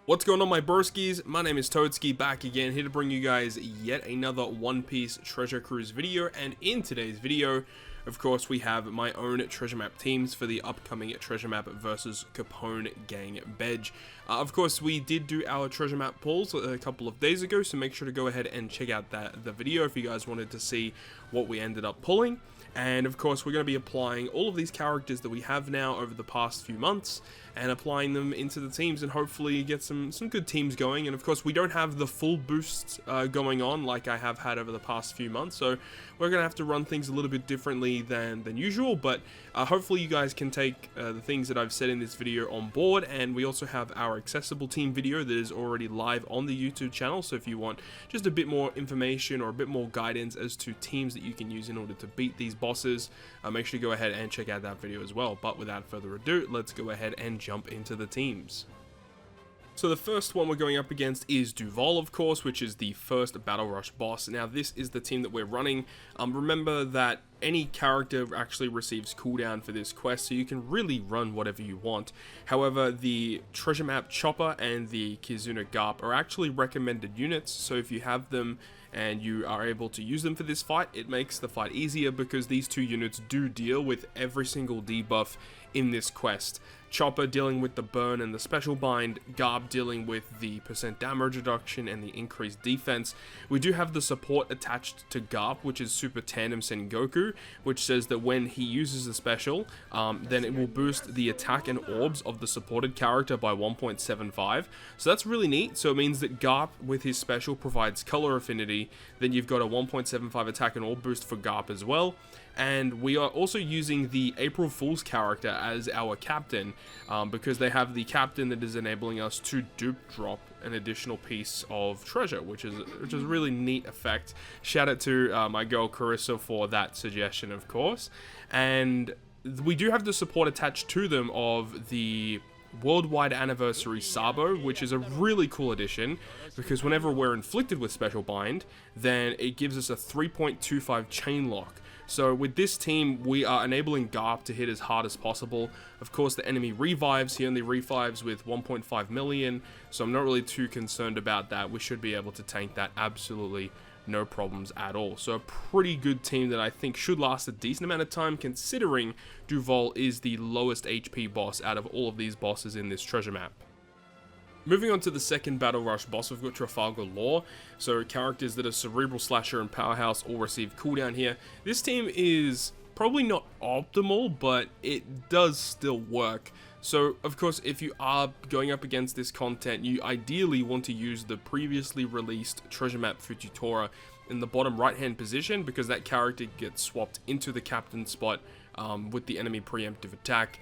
What's going on, my broskiis? My name is Toadskii, back again, here to bring you guys yet another One Piece treasure cruise video. And in today's video, of course, we have my own treasure map teams for the upcoming treasure map versus Capone gang Bege. Of course, we did do our treasure map polls a couple of days ago, so make sure to go ahead and check out the video if you guys wanted to see what we ended up pulling. And of course, we're going to be applying all of these characters that we have now over the past few months and applying them into the teams and hopefully get some good teams going. And of course, we don't have the full boosts going on like I have had over the past few months, so we're going to have to run things a little bit differently than usual. But hopefully you guys can take the things that I've said in this video on board. And we also have our accessible team video that is already live on the YouTube channel, so if you want just a bit more information or a bit more guidance as to teams that you can use in order to beat these bosses, make sure to go ahead and check out that video as well. But without further ado, let's go ahead and jump into the teams. So the first one we're going up against is Duval, of course, which is the first Battle Rush boss. Now, this is the team that we're running. Remember that any character actually receives cooldown for this quest, so you can really run whatever you want. However, the treasure map Chopper and the Kizuna Garp are actually recommended units, so if you have them and you are able to use them for this fight, it makes the fight easier because these two units do deal with every single debuff in this quest. Chopper dealing with the burn and the special bind, Garp dealing with the % damage reduction and the increased defense. We do have the support attached to Garp, which is Super Tandem Sengoku, which says that when he uses the special, then it will boost the attack and orbs of the supported character by 1.75. So that's really neat. So it means that Garp with his special provides color affinity, then you've got a 1.75 attack and orb boost for Garp as well. And we are also using the April Fool's character as our captain, because they have the captain that is enabling us to dupe drop an additional piece of treasure, which is a really neat effect. Shout out to my girl Karissa for that suggestion, of course. And we do have the support attached to them of the Worldwide Anniversary Sabo, which is a really cool addition because whenever we're inflicted with Special Bind, then it gives us a 3.25 chain lock. So with this team, we are enabling Garp to hit as hard as possible. Of course, the enemy revives. He only revives with 1.5 million, so I'm not really too concerned about that. We should be able to tank that absolutely no problems at all. So a pretty good team that I think should last a decent amount of time, considering Duval is the lowest HP boss out of all of these bosses in this treasure map. Moving on to the second Battle Rush boss, we've got Trafalgar Law. So characters that are Cerebral Slasher and Powerhouse all receive cooldown here. This team is probably not optimal, but it does still work. So, of course, if you are going up against this content, you ideally want to use the previously released treasure map Fujitora in the bottom right-hand position, because that character gets swapped into the captain spot with the enemy preemptive attack.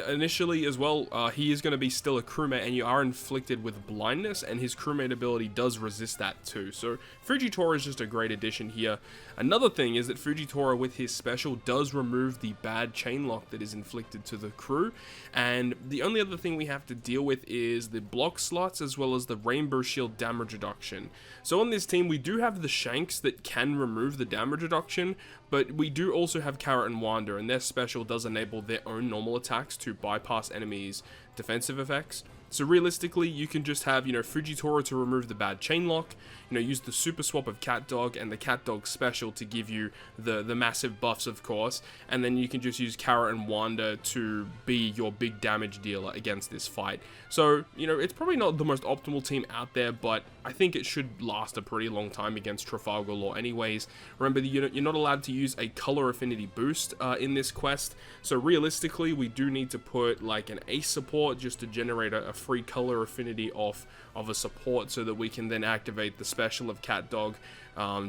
Initially as well, he is going to be still a crewmate, and you are inflicted with blindness, and his crewmate ability does resist that too. So Fujitora is just a great addition here. Another thing is that Fujitora with his special does remove the bad chain lock that is inflicted to the crew, and the only other thing we have to deal with is the block slots as well as the Rainbow Shield damage reduction. So on this team, we do have the Shanks that can remove the damage reduction, but we do also have Carrot and Wanda, and their special does enable their own normal attacks to bypass enemies' defensive effects. So realistically, you can just have, Fujitora to remove the bad chain lock, use the super swap of Cat Dog and the Cat Dog special to give you the massive buffs, of course, and then you can just use Carrot and Wanda to be your big damage dealer against this fight. So, it's probably not the most optimal team out there, but I think it should last a pretty long time against Trafalgar Law anyways. Remember, you're not allowed to use a color affinity boost in this quest, so realistically, we do need to put like an ace support just to generate a free color affinity off of a support, so that we can then activate the special of Cat Dog,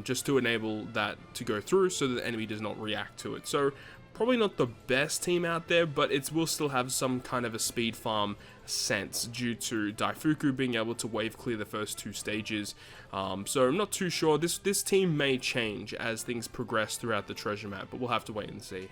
just to enable that to go through so that the enemy does not react to it. So probably not the best team out there, but it will still have some kind of a speed farm sense due to Daifuku being able to wave clear the first two stages. So I'm not too sure. This team may change as things progress throughout the treasure map, but we'll have to wait and see.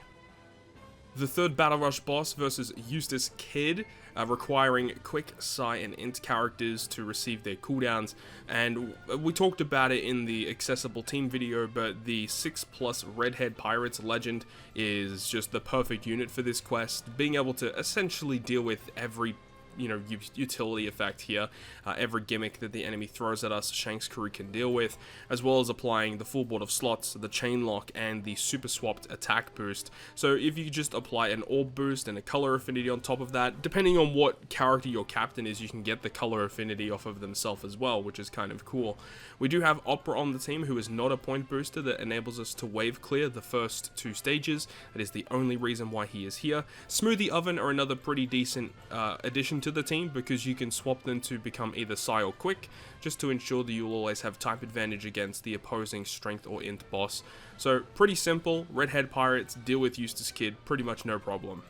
The third Battle Rush boss versus Eustass Kid, requiring Quick, Psy, and Int characters to receive their cooldowns, and we talked about it in the accessible team video, but the 6+ Redhead Pirates Legend is just the perfect unit for this quest, being able to essentially deal with every utility effect here. Every gimmick that the enemy throws at us, Sheng's crew can deal with, as well as applying the full board of slots, the chain lock, and the super swapped attack boost. So if you just apply an orb boost and a color affinity on top of that, depending on what character your captain is, you can get the color affinity off of themselves as well, which is kind of cool. We do have Opera on the team, who is not a point booster, that enables us to wave clear the first 2 stages. That is the only reason why he is here. Smoothie Oven are another pretty decent addition to the team, because you can swap them to become either Psy or Quick, just to ensure that you'll always have type advantage against the opposing Strength or Int boss. So pretty simple. Redhead Pirates deal with Eustass Kid pretty much no problem.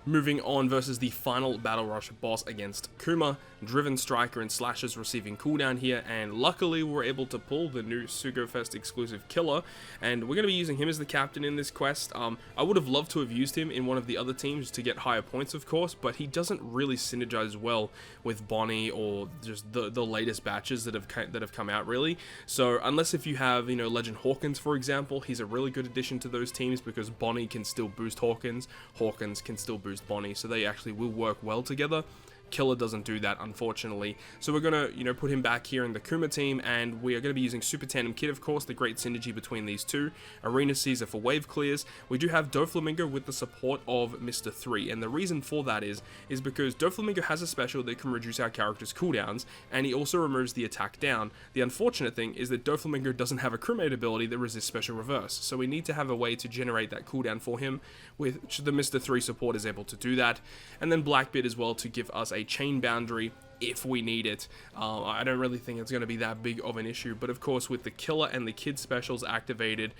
Moving on versus the final Battle Rush boss against Kuma, Driven Striker and Slashers receiving cooldown here, and luckily we're able to pull the new Sugofest exclusive Killer, and we're going to be using him as the captain in this quest. I would have loved to have used him in one of the other teams to get higher points, of course, but he doesn't really synergize well with Bonnie or just the latest batches that have come out, really. So unless if you have, Legend Hawkins, for example, he's a really good addition to those teams, because Bonnie can still boost Hawkins, Hawkins can still boost Bonnie, so they actually will work well together. Killer doesn't do that, unfortunately. So we're gonna, put him back here in the Kuma team, and we are gonna be using Super Tandem Kid, of course, the great synergy between these two. Arena Caesar for wave clears. We do have Doflamingo with the support of Mr. 3, and the reason for that is because Doflamingo has a special that can reduce our character's cooldowns, and he also removes the attack down. The unfortunate thing is that Doflamingo doesn't have a crewmate ability that resists special reverse, so we need to have a way to generate that cooldown for him, which the Mr. 3 support is able to do that. And then Blackbeard as well to give us a chain boundary if we need it. I don't really think it's going to be that big of an issue, but of course with the Killer and the Kid specials activated,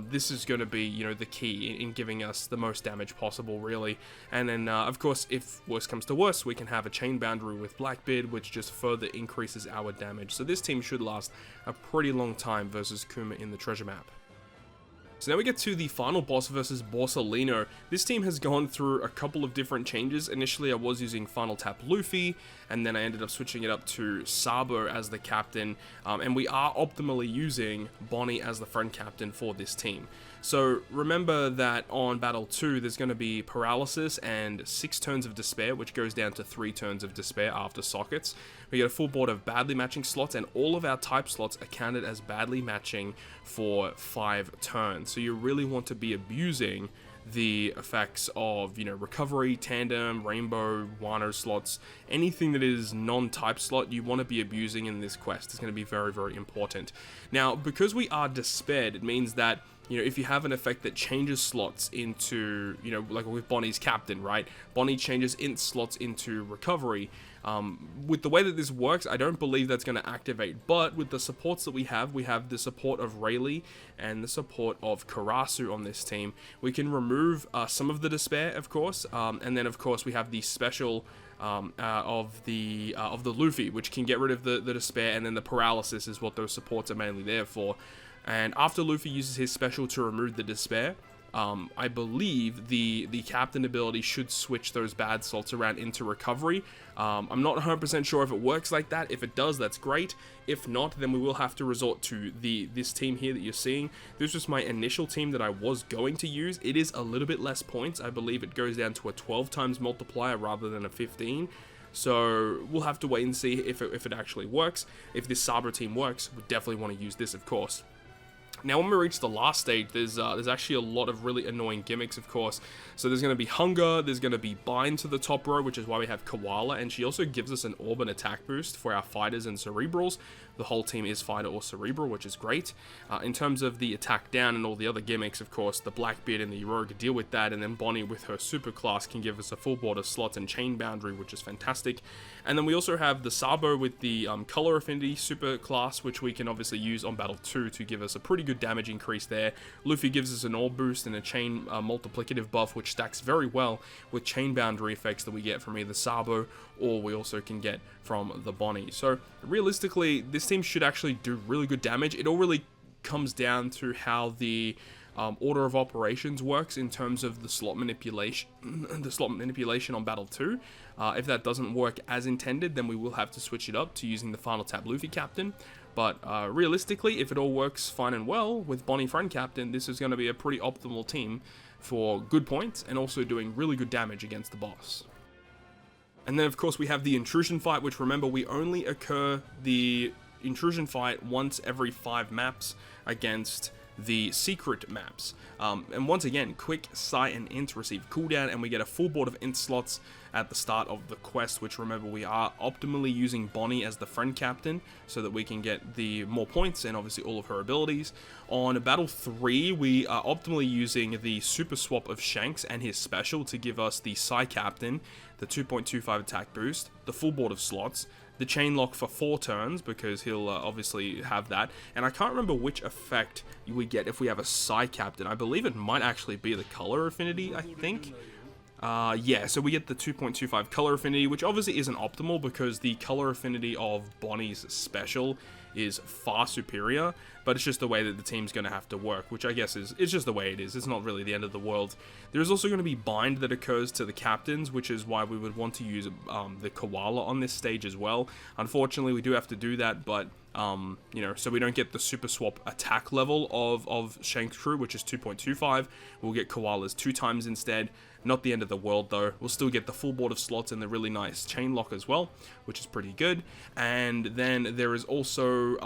this is going to be, the key in giving us the most damage possible, really. And then, of course, if worse comes to worse, we can have a chain boundary with Blackbeard, which just further increases our damage. So this team should last a pretty long time versus Kuma in the treasure map. So now we get to the final boss versus Borsalino. This team has gone through a couple of different changes. Initially I was using Final Tap Luffy, and then I ended up switching it up to Sabo as the captain, and we are optimally using Bonnie as the friend captain for this team. So remember that on Battle 2 there's going to be Paralysis and 6 turns of Despair, which goes down to 3 turns of Despair after sockets. We get a full board of badly matching slots, and all of our type slots are counted as badly matching for 5 turns. So you really want to be abusing the effects of, recovery, tandem, rainbow, Wano slots, anything that is non-type slot, you want to be abusing in this quest. It's going to be very, very important. Now, because we are despaired, it means that, if you have an effect that changes slots into, like with Bonnie's captain, right? Bonnie changes int slots into recovery. With the way that this works, I don't believe that's going to activate, but with the supports that we have the support of Rayleigh and the support of Karasu on this team. We can remove some of the despair, of course, and then of course we have the special of the Luffy, which can get rid of the despair, and then the paralysis is what those supports are mainly there for. And after Luffy uses his special to remove the despair, I believe the captain ability should switch those bad slots around into recovery. I'm not 100% sure if it works like that. If it does, that's great. If not, then we will have to resort to this team here that you're seeing. This was my initial team that I was going to use. It is a little bit less points. I believe it goes down to a 12 times multiplier rather than a 15. So we'll have to wait and see if it actually works. If this Sabre team works, we definitely want to use this, of course. Now, when we reach the last stage, there's actually a lot of really annoying gimmicks, of course. So there's going to be Hunger, there's going to be Bind to the top row, which is why we have Koala, and she also gives us an Orb and attack boost for our fighters and cerebrals. The whole team is fighter or cerebral, which is great. In terms of the attack down and all the other gimmicks, of course, the Blackbeard and the Heroic deal with that, and then Bonnie with her super class can give us a full board of slots and chain boundary, which is fantastic. And then we also have the Sabo with the color affinity super class, which we can obviously use on Battle 2 to give us a pretty good damage increase there. Luffy gives us an orb boost and a chain multiplicative buff, which stacks very well with chain boundary effects that we get from either Sabo or we also can get from the Bonnie. So realistically, this team should actually do really good damage. It all really comes down to how the order of operations works in terms of the slot manipulation on Battle 2. If that doesn't work as intended, then we will have to switch it up to using the Final Tap Luffy Captain. But realistically, if it all works fine and well with Bonnie Friend Captain, this is going to be a pretty optimal team for good points and also doing really good damage against the boss. And then of course we have the Intrusion fight, which remember we only occur the Intrusion fight once every 5 maps against the secret maps. And once again, quick, sight, and int receive cooldown, and we get a full board of int slots at the start of the quest, which remember we are optimally using Bonnie as the friend captain so that we can get the more points and obviously all of her abilities. On Battle 3, we are optimally using the super swap of Shanks and his special to give us the Psy Captain, the 2.25 attack boost, the full board of slots, the chain lock for 4 turns, because he'll obviously have that. And I can't remember which effect we get if we have a Psy Captain. I believe it might actually be the color affinity, I think. Yeah, so we get the 2.25 color affinity, which obviously isn't optimal because the color affinity of Bonnie's special is far superior, but it's just the way that the team's going to have to work, which I guess is just the way it is. It's not really the end of the world. There's also going to be bind that occurs to the captains, which is why we would want to use the koala on this stage as well. Unfortunately, we do have to do that, but you know, so we don't get the super swap attack level of Shank's crew, which is 2.25. We'll get koalas 2 times instead. Not the end of the world though. We'll still get the full board of slots and the really nice chain lock as well, which is pretty good. And then there is also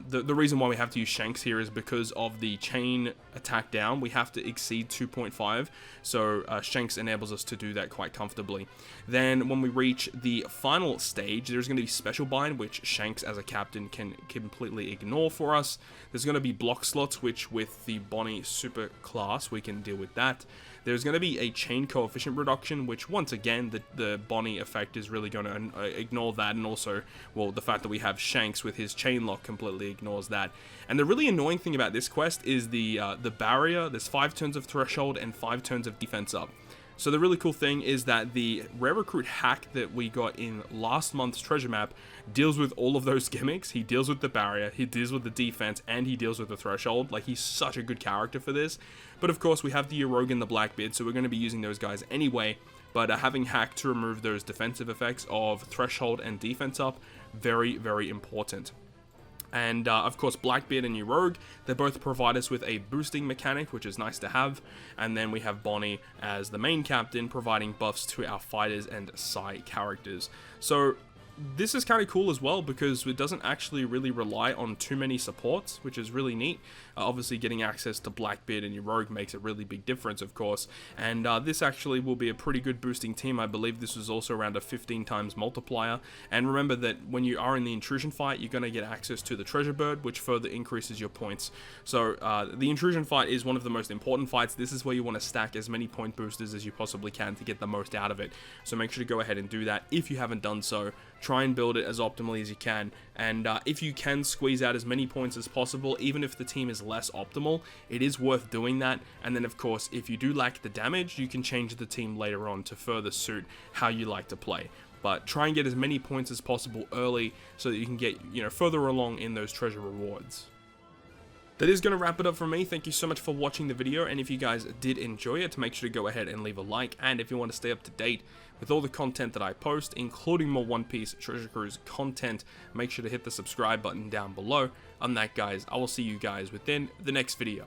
the reason why we have to use Shanks here is because of the chain attack down. We have to exceed 2.5, so Shanks enables us to do that quite comfortably. Then when we reach the final stage, there's going to be special bind, which Shanks as a captain can completely ignore for us. There's going to be block slots, which with the Bonnie super class we can deal with that. There's going to be a chain coefficient reduction, which once again, the Bonnie effect is really going to ignore that, and also, well, the fact that we have Shanks with his chain lock completely ignores that. And the really annoying thing about this quest is the barrier. There's 5 turns of threshold and 5 turns of defense up. So the really cool thing is that the rare recruit hack that we got in last month's treasure map deals with all of those gimmicks. He deals with the barrier, he deals with the defense, and he deals with the threshold. Like, he's such a good character for this. But of course, we have the Rogue and the Blackbeard, so we're going to be using those guys anyway. But having hack to remove those defensive effects of threshold and defense up, very, very important. And of course, Blackbeard and Rogue, they both provide us with a boosting mechanic, which is nice to have. And then we have Bonnie as the main captain, providing buffs to our fighters and Psy characters. So this is kind of cool as well, because it doesn't actually really rely on too many supports, which is really neat. Obviously, getting access to Blackbeard and Rogue makes a really big difference, of course. And this actually will be a pretty good boosting team. I believe this was also around a 15 times multiplier. And remember that when you are in the Intrusion fight, you're going to get access to the Treasure Bird, which further increases your points. So the Intrusion fight is one of the most important fights. This is where you want to stack as many point boosters as you possibly can to get the most out of it. So make sure to go ahead and do that if you haven't done so. Try and build it as optimally as you can, and if you can squeeze out as many points as possible, even if the team is less optimal, it is worth doing that. And then of course, if you do lack the damage, you can change the team later on to further suit how you like to play. But try and get as many points as possible early so that you can get, you know, further along in those treasure rewards. That is going to wrap it up from me. Thank you so much for watching the video, and if you guys did enjoy it, make sure to go ahead and leave a like. And if you want to stay up to date with all the content that I post, including more One Piece Treasure Cruise content, make sure to hit the subscribe button down below. On that, guys, I will see you guys within the next video.